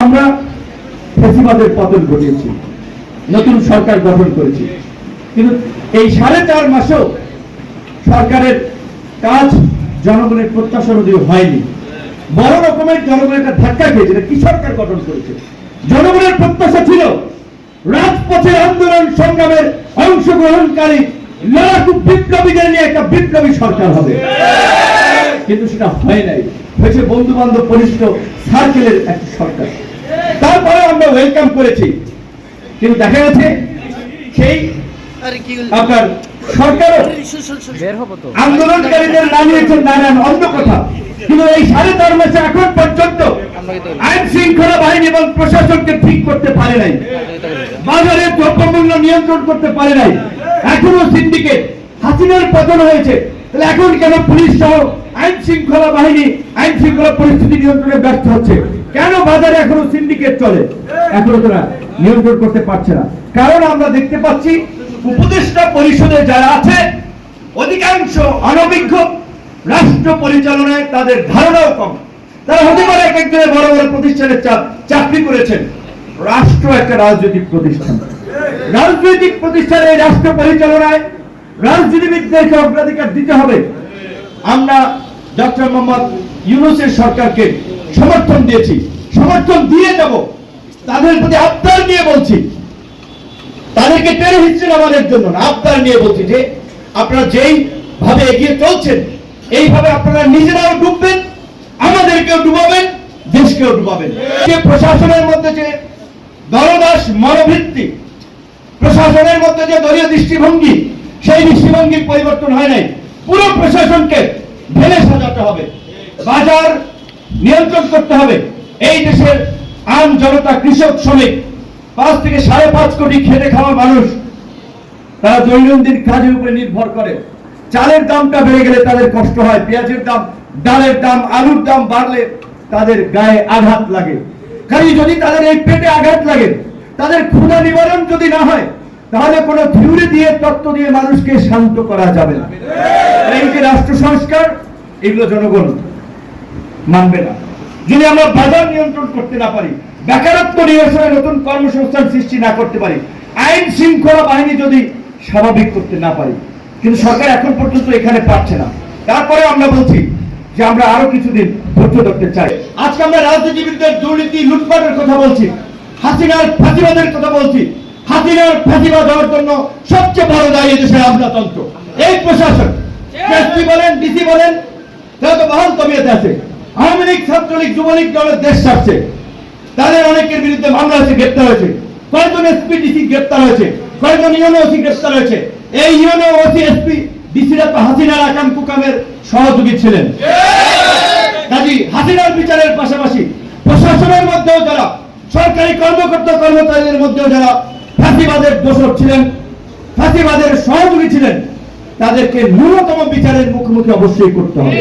আমরা ফ্যাসিবাদের পতন ঘটিয়েছি, নতুন সরকার গঠন করেছি, কিন্তু এই 4.5 মাসেও সরকারের কাজ জনগণের প্রত্যাশা অনুযায়ী হয়নি। বড় রকমের জনগণের একটা ধাক্কা খেয়েছে। কি সরকার গঠন করেছে? জনগণের প্রত্যাশা ছিল রাজপথের আন্দোলন সংগ্রামের অংশগ্রহণকারী লড়াকু বিপ্লবীদের নিয়ে একটা বিপ্লবী সরকার হবে, কিন্তু সেটা হয় নাই। হয়েছে বন্ধু বান্ধব পরিচিত সার্কেলের একটা সরকার। তারপরে আমরা ওয়েলকাম করেছি, কিন্তু দেখা গেছে সেই আপনার সরকারও আন্দোলনকারীদের নামিয়েছেন নানান অন্য কথা। কিন্তু এই 4.5 মাসে এখন পর্যন্ত আইন শৃঙ্খলা বাহিনী এবং প্রশাসনকে ঠিক করতে পারে নাই, বাজারে দ্রব্যমূল্য নিয়ন্ত্রণ করতে পারে নাই। এখনো সিন্ডিকেট, হাসিনার পতন হয়েছে, তাহলে এখন কেন পুলিশ সহ আইন শৃঙ্খলা বাহিনী আইন শৃঙ্খলা পরিস্থিতি নিয়ন্ত্রণে ব্যর্থ হচ্ছে? কেন বাজারে এখনো সিন্ডিকেট চলে? এখনো তারা নিয়ন্ত্রণ করতে পারছে না। কারণ আমরা দেখতে পাচ্ছি উপদেষ্টা পরিষদে যারা আছে অধিকাংশ অনভিজ্ঞ, রাষ্ট্র পরিচালনায় তাদের ধারণাও কম। তারা হতে পারে এক একজনের বড় বড় প্রতিষ্ঠানে চাকরি করেছেন। রাষ্ট্র একটা রাজনৈতিক প্রতিষ্ঠান, রাজনৈতিক প্রতিষ্ঠানে রাষ্ট্র পরিচালনায় রাজনীতিবিদদেরকে অগ্রাধিকার দিতে হবে। আমরা ডক্টর মোহাম্মদ ইউনূসের সরকারকে সমর্থন দিয়েছি, সমর্থন দিয়ে যাব। তাদের প্রতি আবদার নিয়ে বলছি, তাদেরকে টেনে হিচ্ছেন আমাদের জন্য না, আবদার নিয়ে বলছি যে আপনারা যেই ভাবে এগিয়ে চলছেন এইভাবে আপনারা নিজেরাও ডুববেন, আমাদেরকেও ডুবাবেন, দেশকেও ডুবাবেন। যে প্রশাসনের মধ্যে যে দলদাস মনোবৃত্তি, প্রশাসনের মধ্যে যে দলীয় দৃষ্টিভঙ্গি, সেই দৃষ্টিভঙ্গির পরিবর্তন হয় নাই। পুরো প্রশাসনকে ঢেলে সাজাতে হবে, বাজার নিয়ন্ত্রণ করতে হবে। এই দেশের আম জনতা, কৃষক, শ্রমিক, 5 থেকে 5.5 কোটি খেটে খাওয়া মানুষ, তারা দৈনন্দিন কাজের উপরে নির্ভর করে। চালের দামটা বেড়ে গেলে তাদের কষ্ট হয়, পেঁয়াজের দাম, ডালের দাম, আলুর দাম বাড়লে তাদের গায়ে আঘাত লাগে। কারণ যদি তাদের এই পেটে আঘাত লাগে, তাদের ক্ষুধা নিবারণ যদি না হয়, তাহলে কোনো থিওরি দিয়ে, তত্ত্ব দিয়ে মানুষকে শান্ত করা যাবে না। এই যে রাষ্ট্র সংস্কার, এগুলো জনগণ মানবে না। যদি আমরা বাজার নিয়ন্ত্রণ করতে না পারি, বেকারত্ব নিরসনে নতুন কর্মসংস্থান সৃষ্টি না করতে পারি, আইন শৃঙ্খলা বাহিনী যদি স্বাভাবিক করতে না পারি, কিন্তু সরকার এখন পর্যন্ত এখানে পারছে না। তারপরে আমরা বলছি যে আমরা আরো কিছুদিন ধৈর্য ধরতে চাই। আজকে আমরা রাজনীতিবিদদের দুর্নীতি, লুটপাটের কথা বলছি, হাসিনার ফাঁসিবাদের কথা বলছি। হাসিনার ফাঁসিবাদ হওয়ার জন্য সবচেয়ে বড় দায়ী দেশের আমলাতন্ত্র, এই প্রশাসন। এসপি বলেন, ডিসি বলেন, তারা তো বহাল তবিয়তে আছে। আওয়ামী লীগ, ছাত্রলীগ, যুবলীগ দলের দেশ ছাড়ছে, তাদের অনেকের বিরুদ্ধে মামলা হয়েছে, গ্রেপ্তার হয়েছে। কয়েকজন এসপি ডিসি গ্রেপ্তার হয়েছে, কয়েকজন ইউনো ওসি গ্রেপ্তার হয়েছে। এই ইউনো ওসি, এসপি ডিসিরা তো হাসিনার আকাম কুকামের সহযোগী ছিলেন। কাজী হাসিনার বিচারের পাশাপাশি প্রশাসনের মধ্যেও যারা, সরকারি কর্মকর্তা কর্মচারীদের মধ্যেও যারা ফাঁসিবাদের দোষর ছিলেন, ফাঁসিবাদের সহযোগী ছিলেন, তাদেরকে ন্যূনতম বিচারের মুখোমুখি অবশ্যই করতে হবে।